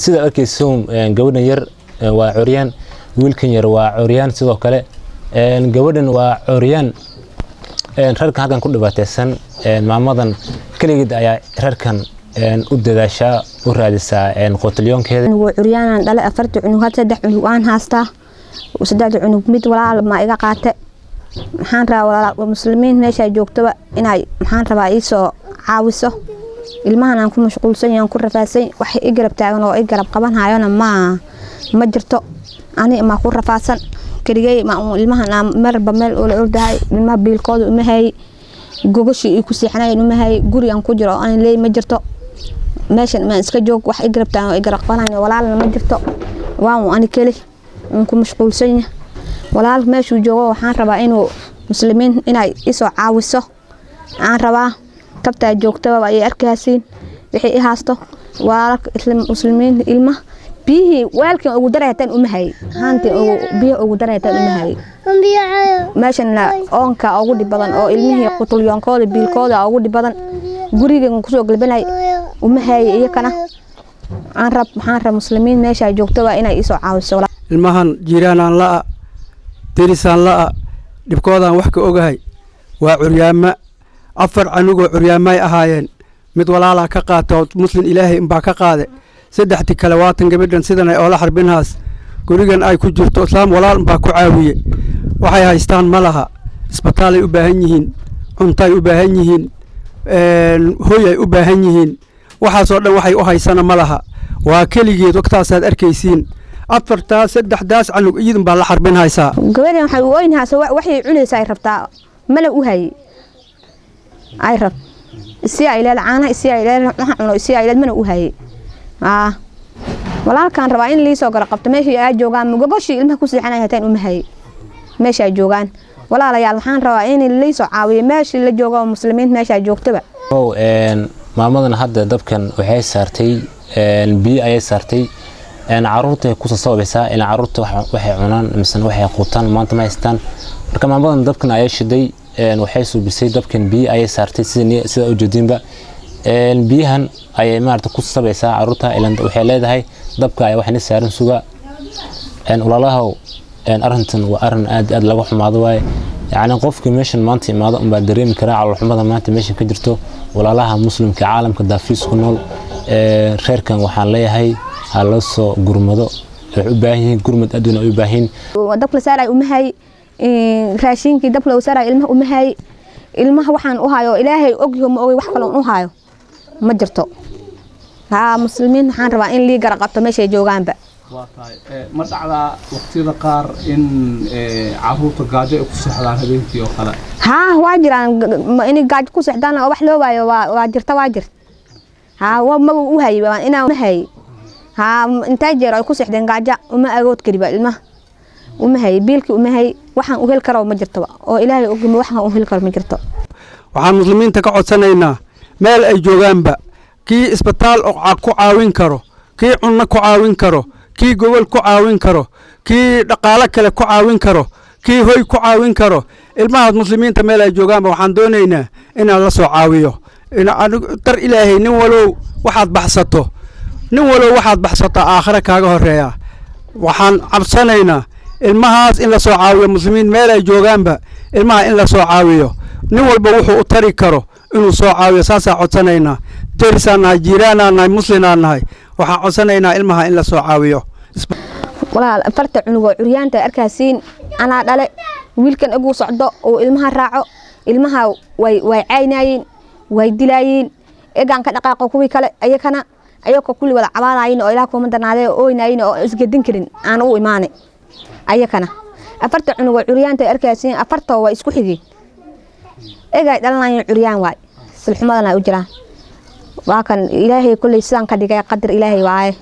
sida arkaysoon gabadhan yar waa curyaan wiilkan yar waa curyaan sidoo kale gabadhan waa curyaan rarkan halkan ku dhibaataysan maamadan kaligeed ayaa rarkan u dadaashaa u raadisaa qotilyoonkeeda waa curyaan dhalay 4 cunug had 3 cunug aan haastaa 3 cunug mid walaal ma iga qaate maxaan rabaa muslimiin meesha joogtaba inay maxaan rabaa ii soo caawiso ilmahan aan ku mashquulsan yahay ku rafaasay wax i garab taagan oo i garab qaban hayona ma jirto ani ma ku rafaasan kaligay ma ilmahan marba meel oo la ordahay ilma biilkooda uma hay gogoshi ku siixnay uma hay guri aan ku jiro aan leey ma jirto meeshan ma iska joog wax i garab taagan oo i garab qabanay walaalna ma jirto waan ani kali aan ku mashquulsan yahay walaal meeshu joogo waxaan rabaa inuu muslimiin inay isoo caawiso aan rabaa kabta joogtaba ay arkaysiin wixii i haasto waa muslimiin ilma bihi walkan ugu daraytan uma hay haanti bihi ugu daraytan uma hay meeshan la oonka ugu dib badan oo ilmihii qutulyonkooda biilkooda ugu dib badan guriga ku soo galbanay uma hay iyakana aan rab muslimiin meesha joogtaba inay isoo caawiso ilmahan jiiraan la derisaan la dibkoodan wax ka ogahay waa curyaama 4 canugo curyaamay ahaayeen mid walaala ka qaato muslim ilaahay inba ka qaade saddexti kale waatan gabadhan sidan ay oo la xarbinhaas gurigan ay ku jirto islaam walaal inba ku caawiye waxay haystaan malaha isbitaal ay u baahan yihiin cuntay u baahan yihiin hooyay u baahan yihiin waxaas oo dhan waxay u haysana malaha waa kaligeed waqtaas aad arkaysiin 4 canug iyadun baa la xarbin haysaa gabadhan waxay u oynaysaa waxay cunaysaa rabtaa mala u hay ay rab si ay leedahay si ay leedahay cuno si ay leedahay mana u hay walaalkan rabaa in liisoo gar qabto meeshii ay joogaan mugogoshi ilmaha ku siixanay hataan uma hay meesha ay joogaan walaalayaal waxaan rabaa in liisoo caawiyo meeshii la joogo muslimiin meesha ay joogtaba maamadan hadda dabkan waxay saartay biyo ay saartay caruurta ku soo sabaysaa in caruurta waxay cunaan misan waxay quutaan maanta ma haystaan marka maamadan dabkan ay shiday waxay suubisay dabkan biyo ay saartay sida u jeedinba biyahan ay maarta ku sabaysaa caruurta ilaa waxay leedahay dabka ay waxna saaran suga walaalaha arintan waa arin aad lagu xumaado way yaani qofkii meeshan maanta imaado baa dareemi kara caloolxumada maanta meeshan ka jirto walaalaha muslimka caalamka daafiis ku nool reerkan waxaan leeyahay halo soo gurmado u baahin gurmad aduna u baahin dabka saaray uma hay raashinkii dabka loo saaray ilmaha waxaan u hayo ilaahay ogyahay ma ogay wax kale u hayo ma jirto muslimiin waxaan rabaa in lii garab qabto meesha ay joogaanba ma dhacdaa waqtiyada qaar in caruurta gaajo ay ku seexdaan habeenkii oo kale waa jiraan in gaajo ku seexdaan oo wax loo waayo waa jirta ma u hay inaa ma hay inta jeer ay ku seexdeen gaajo uma agood kaliba ilmaha uma hay biilki uma hay waxaan u hel karo ma jirto oo ilaahay ogma waxaan u hel karo ma jirto waxaan muslimiinta ka codsanaynaa meel ay joogaanba kii isbitaal oo ku caawin karo kii cunno ku caawin karo kii gobol ku caawin karo kii dhaqaale kale ku caawin karo kii hoy ku caawin karo ilmaha muslimiinta meel ay joogaanba waxaan doonaynaa inaan la soo caawiyo tar ilaahay nin walow waxaad baxsato aakhira kaaga horeeya waxaan cabsanaynaa ilmahaas in la soo caawiyo muslimiin meel ay joogaanba ilmaha in la soo caawiyo nin walba wuxuu u tari karo inuu soo caawiyo saasa codsanaynaa derisana jiiraana muslimana nahay waxaan codsanaynaa ilmaha in la soo caawiyo walaal 4 cunugo curyaanta arkaysiin ana dhale wiilkan ugu socdo oo ilmaha raaco ilmaha way caynayeen way dilayeen eegan ka dhaqaaqo kuwi kale ayakana ayako kulli wada cabaanayeen oo ilaaha kuma darnaadee ooynayeen oo isgadin karin aan u imaanay ayakana 4 cunugo curyaanta arkaysiin 4 waa isku xigeen eegay dhalanayeen curyaan waay silxumadana u jiraan waa kan ilaahay kulli sidaan ka dhigay qadar ilaahay waaye